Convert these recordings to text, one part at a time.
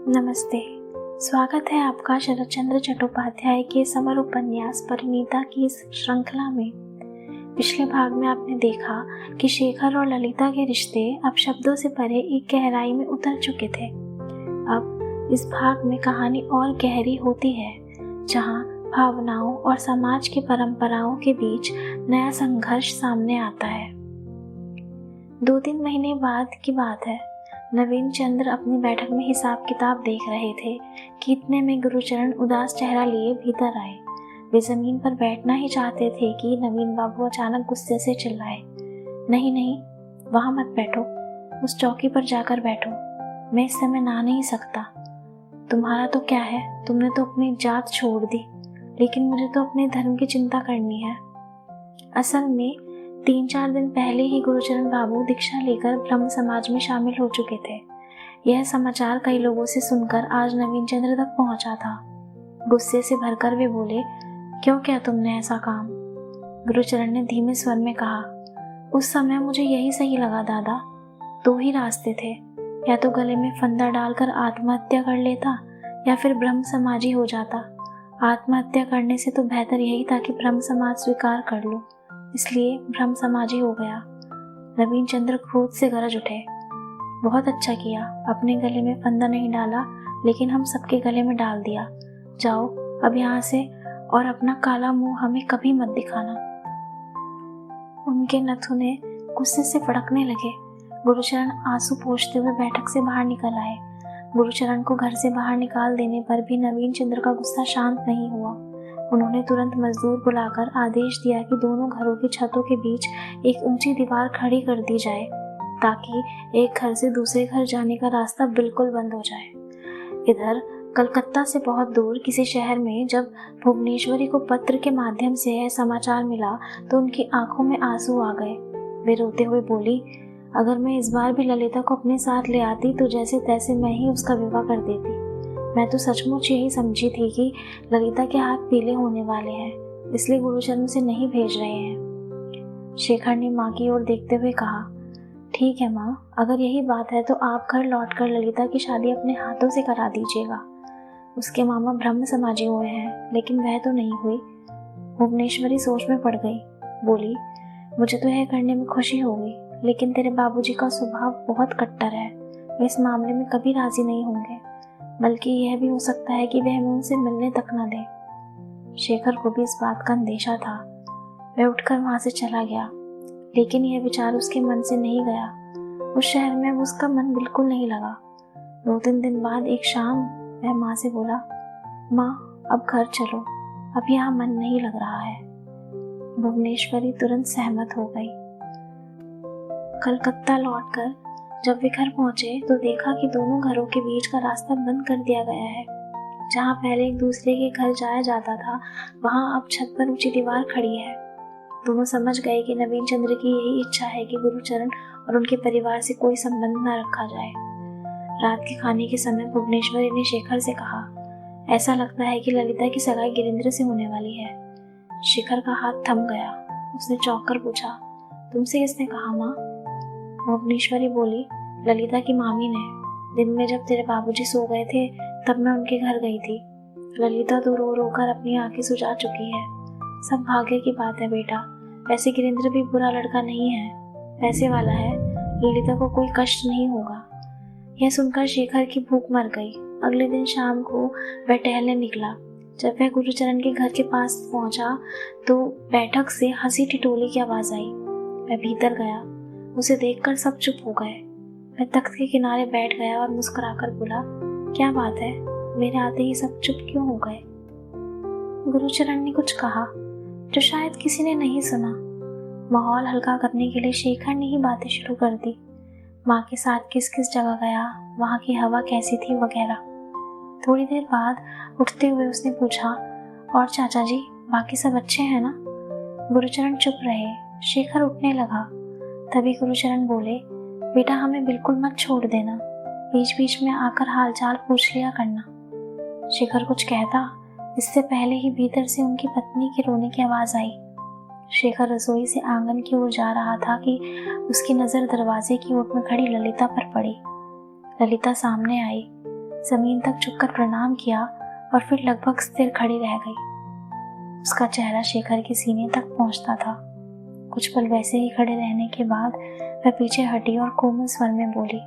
नमस्ते। स्वागत है आपका शरत चंद्र चट्टोपाध्याय के समर उपन्यास परिणीता की इस श्रृंखला में। पिछले भाग में आपने देखा कि शेखर और ललिता के रिश्ते अब शब्दों से परे एक गहराई में उतर चुके थे। अब इस भाग में कहानी और गहरी होती है, जहां भावनाओं और समाज की परंपराओं के बीच नया संघर्ष सामने आता है। 2-3 महीने बाद की बात है। नवीन चंद्र अपनी बैठक में हिसाब किताब देख रहे थे कि इतने में गुरुचरण उदास चेहरा लिए भीतर आए। वे जमीन पर बैठना ही चाहते थे कि नवीन बाबू अचानक गुस्से से चिल्लाए, नहीं नहीं, वहां मत बैठो, उस चौकी पर जाकर बैठो, मैं इस समय नहा नहीं सकता। तुम्हारा तो क्या है, तुमने तो अपनी जात छोड़ दी, लेकिन मुझे तो अपने धर्म की चिंता करनी है। असल में 3-4 दिन पहले ही गुरुचरण बाबू दीक्षा लेकर ब्रह्म समाज में शामिल हो चुके थे। यह समाचार कई लोगों से सुनकर आज नवीन चंद्र तक पहुंचा था। गुस्से से भरकर वे बोले, क्यों किया तुमने ऐसा काम? गुरुचरण ने धीमे स्वर में कहा, उस समय मुझे यही सही लगा दादा। 2 ही रास्ते थे, या तो गले में फंदा डालकर आत्महत्या कर लेता या फिर ब्रह्म समाजी हो जाता। आत्महत्या करने से तो बेहतर यही था कि ब्रह्म समाज स्वीकार कर लूं, इसलिए ब्रह्म समाजी हो गया। नवीन चंद्र क्रोध से गरज उठे, बहुत अच्छा किया, अपने गले में फंदा नहीं डाला, लेकिन हम सबके गले में डाल दिया। जाओ अब यहाँ से, और अपना काला मुंह हमें कभी मत दिखाना। उनके नथुने गुस्से से फड़कने लगे। गुरुचरण आंसू पोंछते हुए बैठक से बाहर निकल आए। गुरुचरण को घर से बाहर निकाल देने पर भी नवीन चंद्र का गुस्सा शांत नहीं हुआ। उन्होंने तुरंत मजदूर बुलाकर आदेश दिया कि दोनों घरों की छतों के बीच एक ऊंची दीवार खड़ी कर दी जाए, ताकि एक घर से दूसरे घर जाने का रास्ता बिल्कुल बंद हो जाए। इधर कलकत्ता से बहुत दूर किसी शहर में जब भुवनेश्वरी को पत्र के माध्यम से यह समाचार मिला तो उनकी आंखों में आंसू आ गए। वे रोते हुए बोली, अगर मैं इस बार भी ललिता को अपने साथ ले आती तो जैसे तैसे मैं ही उसका विवाह कर देती। मैं तो सचमुच यही समझी थी कि ललिता के हाथ पीले होने वाले हैं, इसलिए गुरुचरण से नहीं भेज रहे हैं। शेखर ने माँ की ओर देखते हुए कहा, ठीक है माँ, अगर यही बात है तो आप घर लौटकर ललिता की शादी अपने हाथों से करा दीजिएगा। उसके मामा ब्रह्म समाजी हुए हैं, लेकिन वह तो नहीं हुई। भुवनेश्वरी सोच में पड़ गई, बोली, मुझे तो यह करने में खुशी होगी, लेकिन तेरे बाबूजी का स्वभाव बहुत कट्टर है, वे इस मामले में कभी राजी नहीं होंगे, बल्कि यह भी हो सकता है कि वह हमें उनसे मिलने तक न दे। शेखर को भी इस बात का अंदेशा था। वह उठकर वहां से चला गया, लेकिन यह विचार उसके मन से नहीं गया। उस शहर में अब उसका मन बिल्कुल नहीं लगा। 2-3 दिन बाद एक शाम वह माँ से बोला, माँ अब घर चलो, अब यहाँ मन नहीं लग रहा है। भुवनेश्वरी तुरंत सहमत हो गई। कलकत्ता लौटकर जब वे घर पहुंचे तो देखा कि दोनों घरों के बीच का रास्ता बंद कर दिया गया है। जहां पहले एक दूसरे के घर जाया जाता था, वहां अब छत पर ऊंची दीवार खड़ी है। दोनों समझ गए कि नवीन चंद्र की यही इच्छा है कि गुरुचरण और उनके परिवार से कोई संबंध न रखा जाए। रात के खाने के समय भुवनेश्वरी ने शेखर से कहा, ऐसा लगता है कि ललिता की सगाई गिरिंद्र से होने वाली है। शेखर का हाथ थम गया। उसने चौंक कर पूछा, तुमसे किसने कहा माँ? भुवनेश्वरी बोली, ललिता की मामी ने। दिन में जब तेरे बाबूजी सो गए थे तब मैं उनके घर गई थी। ललिता तो रो रो कर अपनी आंखें सुझा चुकी है। सब भाग्य की बात है बेटा, वैसे गिरिंद्र भी बुरा लड़का नहीं है, पैसे वाला है, ललिता को कोई कष्ट नहीं होगा। यह सुनकर शेखर की भूख मर गई। अगले दिन शाम को वह टहलने निकला। जब वह गुरुचरण के घर के पास पहुंचा तो बैठक से हंसी ठिठोली की आवाज आई। वह भीतर गया। उसे देखकर सब चुप हो गए। वह तख्त के किनारे बैठ गया और मुस्कुराकर बोला, क्या बात है, मेरे आते ही सब चुप क्यों हो गए? गुरुचरण ने कुछ कहा जो शायद किसी ने नहीं सुना। माहौल हल्का करने के लिए शेखर ने ही बातें शुरू कर दी। माँ के साथ किस किस जगह गया, वहाँ की हवा कैसी थी वगैरह। थोड़ी देर बाद उठते हुए उसने पूछा, और चाचा जी बाकी सब अच्छे हैं ना? गुरुचरण चुप रहे। शेखर उठने लगा। तभी गुरुचरण बोले, बेटा हमें बिल्कुल मत छोड़ देना, बीच बीच में आकर हालचाल पूछ लिया करना। शेखर कुछ कहता, इससे पहले ही भीतर से उनकी पत्नी के रोने की आवाज आई। शेखर रसोई से आंगन की ओर जा रहा था कि उसकी नजर दरवाजे की ओर में खड़ी ललिता पर पड़ी। ललिता सामने आई। जमीन तक झुककर प्रणाम किया और फिर लगभग स्थिर खड़ी रह गई। उसका चेहरा शेखर के सीने तक पहुंचता था। कुछ पल वैसे ही खड़े रहने के बाद वह पीछे हटी और कोमल स्वर में बोली,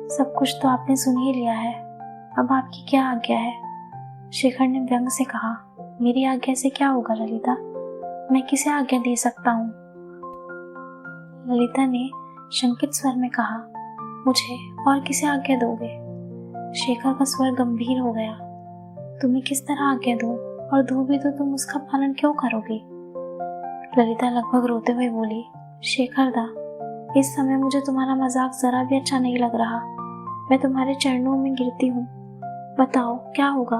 सब कुछ तो आपने सुन ही लिया है, अब आपकी क्या आज्ञा है? शेखर ने व्यंग से कहा, मेरी आज्ञा से क्या होगा ललिता, मैं किसे आज्ञा दे सकता हूँ? ललिता ने शंकित स्वर में कहा, मुझे, और किसे आज्ञा दोगे? शेखर का स्वर गंभीर हो गया, तुम्हें किस तरह आज्ञा दूं, और दूं भी तो तुम उसका पालन क्यों करोगे? ललिता लगभग रोते हुए बोली, शेखर दा, इस समय मुझे तुम्हारा मजाक जरा भी अच्छा नहीं लग रहा। मैं तुम्हारे चरणों में गिरती हूँ, बताओ क्या होगा?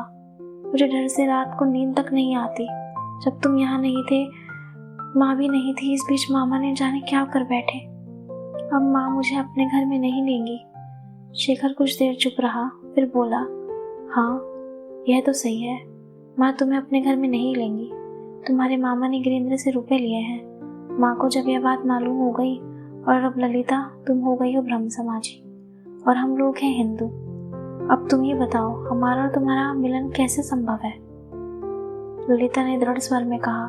मुझे डर से रात को नींद तक नहीं आती। जब तुम यहाँ नहीं थे, माँ भी नहीं थी, इस बीच मामा ने जाने क्या कर बैठे। अब माँ मुझे अपने घर में नहीं लेंगी। शेखर कुछ देर चुप रहा, फिर बोला, हाँ यह तो सही है, माँ तुम्हें अपने घर में नहीं लेंगी। तुम्हारे मामा ने गिरिंद्र से रुपए लिए हैं। माँ को जब यह बात मालूम हो गई, और अब ललिता तुम हो गई हो ब्रह्म समाजी और हम लोग हैं हिंदू। अब तुम ये बताओ, हमारा और तुम्हारा मिलन कैसे संभव है? ललिता ने दृढ़ स्वर में कहा,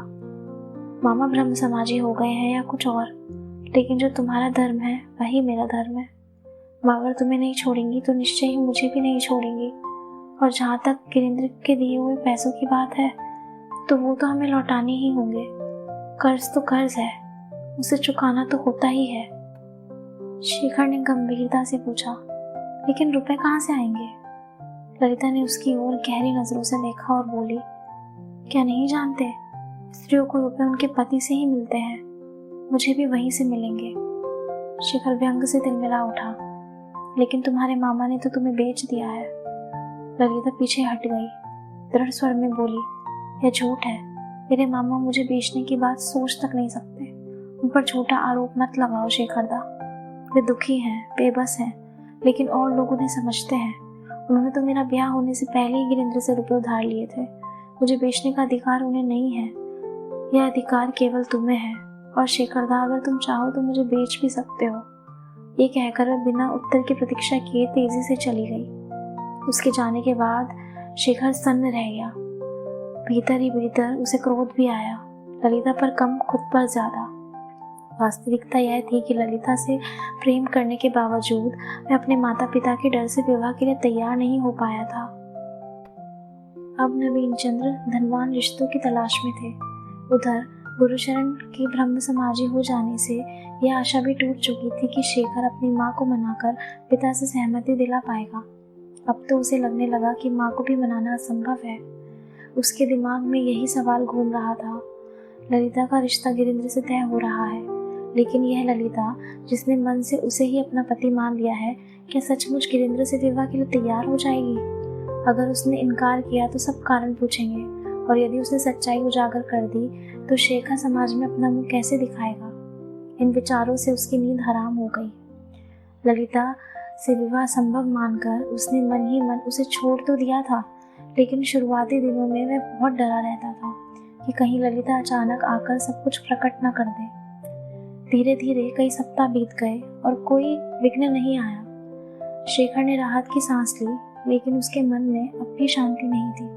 मामा ब्रह्म समाजी हो गए हैं या कुछ और, लेकिन जो तुम्हारा धर्म है वही मेरा धर्म है। माँ अगर तुम्हें नहीं छोड़ेंगी तो निश्चय ही मुझे भी नहीं छोड़ेंगी। और जहाँ तक गिरिंद्र के दिए हुए पैसों की बात है, तो वो तो हमें लौटाने ही होंगे। कर्ज तो कर्ज है, उसे चुकाना तो होता ही है। शेखर ने गंभीरता से पूछा, लेकिन रुपए कहाँ से आएंगे? ललिता ने उसकी ओर गहरी नजरों से देखा और बोली, क्या नहीं जानते, स्त्रियों को रुपए उनके पति से ही मिलते हैं, मुझे भी वहीं से मिलेंगे। शेखर व्यंग से तिलमिला उठा, लेकिन तुम्हारे मामा ने तो तुम्हें बेच दिया है। ललिता पीछे हट गई, दृढ़ स्वर में बोली, यह झूठ है, मेरे मामा मुझे बेचने की बात सोच तक नहीं सकते। उन पर झूठा आरोप मत लगाओ शेखर दा, वे दुखी हैं, बेबस हैं, लेकिन और लोग उन्हें समझते हैं। उन्होंने तो मेरा ब्याह होने से पहले ही गिरिंद्र से रुपए उधार लिए थे। मुझे बेचने का अधिकार उन्हें नहीं है, यह अधिकार केवल तुम्हें है। और शेखर दा, अगर तुम चाहो तो मुझे बेच भी सकते हो। ये कहकर वह बिना उत्तर की प्रतीक्षा किए तेजी से चली गई। उसके जाने के बाद शेखर सन्न रह गया। भीतर ही भीतर उसे क्रोध भी आया, ललिता पर कम, खुद पर ज्यादा। वास्तविकता यह थी कि ललिता से प्रेम करने के बावजूद मैं अपने माता पिता के डर से विवाह के लिए तैयार नहीं हो पाया था। अब नवीन चंद्र धनवान रिश्तों की तलाश में थे। उधर गुरुशरण के ब्रह्म समाजी हो जाने से यह आशा भी टूट चुकी थी कि शेखर अपनी माँ को मनाकर पिता से सहमति दिला पाएगा। अब तो उसे लगने लगा कि माँ को भी मनाना असंभव है। उसके दिमाग में यही सवाल घूम रहा था। ललिता का रिश्ता गिरिंद्र से तय हो रहा है, लेकिन यह ललिता जिसने मन से उसे ही अपना पति मान लिया है, क्या सचमुच गिरिंद्र से विवाह के लिए तैयार हो जाएगी? अगर उसने इनकार किया तो सब कारण पूछेंगे, और यदि उसने सच्चाई उजागर कर दी तो शेखर समाज में अपना मुंह कैसे दिखाएगा? इन विचारों से उसकी नींद हराम हो गई। ललिता से विवाह संभव मानकर उसने मन ही मन उसे छोड़ तो दिया था, लेकिन शुरुआती दिनों में वह बहुत डरा रहता था कि कहीं ललिता अचानक आकर सब कुछ प्रकट न कर दे। धीरे धीरे कई सप्ताह बीत गए और कोई विघ्न नहीं आया। शेखर ने राहत की सांस ली, लेकिन उसके मन में अब भी शांति नहीं थी।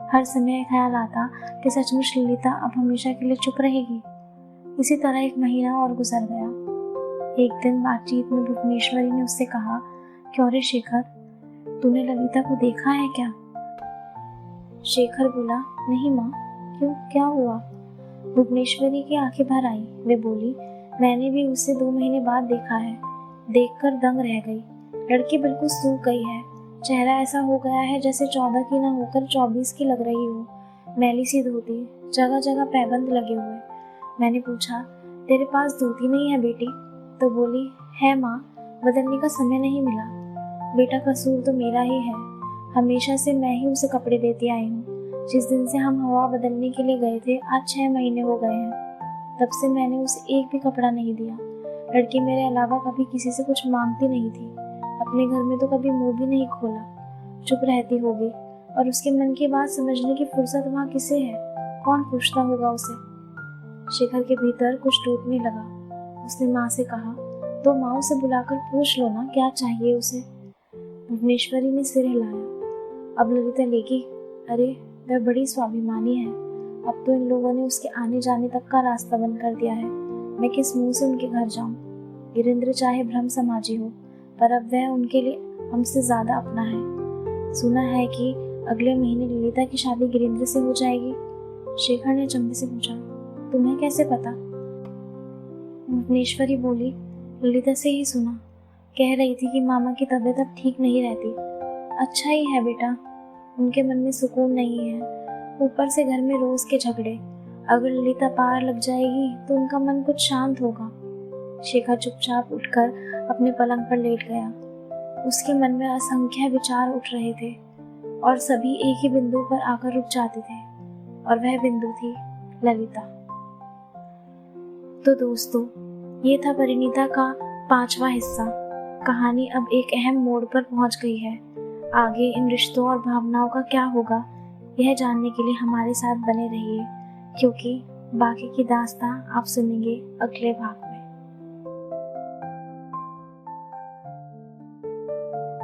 हर समय ख्याल आता कि सचमुच ललिता अब हमेशा के लिए चुप रहेगी। इसी तरह एक महीना और गुजर गया। एक दिन बातचीत में भुवनेश्वरी ने उससे कहा, क्यों रे शेखर, तूने ललिता को देखा है क्या? शेखर बोला, नहीं माँ, क्यों, क्या हुआ? भुवनेश्वरी की आंखें भर आई। वे बोली, मैंने भी उसे 2 महीने बाद देखा है। देखकर दंग रह गई। लड़की बिल्कुल सूख गई है। चेहरा ऐसा हो गया है जैसे 14 की न होकर 24 की लग रही हो। मैली सी धोती, जगह जगह पैबंद लगे हुए। मैंने पूछा, तेरे पास धोती नहीं है बेटी? तो बोली, है माँ, बदलने का समय नहीं मिला। बेटा, कसूर तो मेरा ही है। हमेशा से मैं ही उसे कपड़े देती आई हूँ। जिस दिन से हम हवा बदलने के लिए गए थे, आज 6 महीने हो गए हैं। तब से मैंने उसे एक भी कपड़ा नहीं दिया। लड़की मेरे अलावा कभी किसी से कुछ मांगती नहीं थी। अपने घर में तो कभी मुंह भी नहीं खोला। चुप रहती होगी, और उसके मन की बात समझने की फुर्सत वहाँ किसे है? कौन पूछता होगा उसे? शेखर के भीतर कुछ टूटने लगा। उसने माँ से कहा, तो माँ उसे बुलाकर पूछ लो ना क्या चाहिए उसे। भुवनेश्वरी ने सिर हिलाया। अब ललिता लेगी? अरे वह बड़ी स्वाभिमानी है। अब तो इन लोगों ने उसके आने जाने तक का रास्ता बंद कर दिया है। मैं किस मुंह से उनके घर जाऊं? गिरिंद्र चाहे ब्रह्म समाजी हो, पर अब वह उनके लिए हमसे ज्यादा अपना है। सुना है कि अगले महीने ललिता की शादी गिरिंद्र से हो जाएगी। शेखर ने चंपी से पूछा, तुम्हें कैसे पता? भुवनेश्वरी बोली, ललिता से ही सुना। कह रही थी कि मामा की तबीयत अब ठीक नहीं रहती। अच्छा ही है बेटा, उनके मन में सुकून नहीं है। ऊपर से घर में रोज के झगड़े। अगर ललिता पार लग जाएगी तो उनका मन कुछ शांत होगा। शेखर चुपचाप उठकर अपने पलंग पर लेट गया। उसके मन में असंख्य विचार उठ रहे थे और सभी एक ही बिंदु पर आकर रुक जाते थे, और वह बिंदु थी ललिता। तो दोस्तों, ये था परिणीता का 5वां हिस्सा। कहानी अब एक अहम मोड़ पर पहुंच गई है। आगे इन रिश्तों और भावनाओं का क्या होगा, यह जानने के लिए हमारे साथ बने रहिए, क्योंकि बाकी की दास्तां आप सुनेंगे अगले भाग।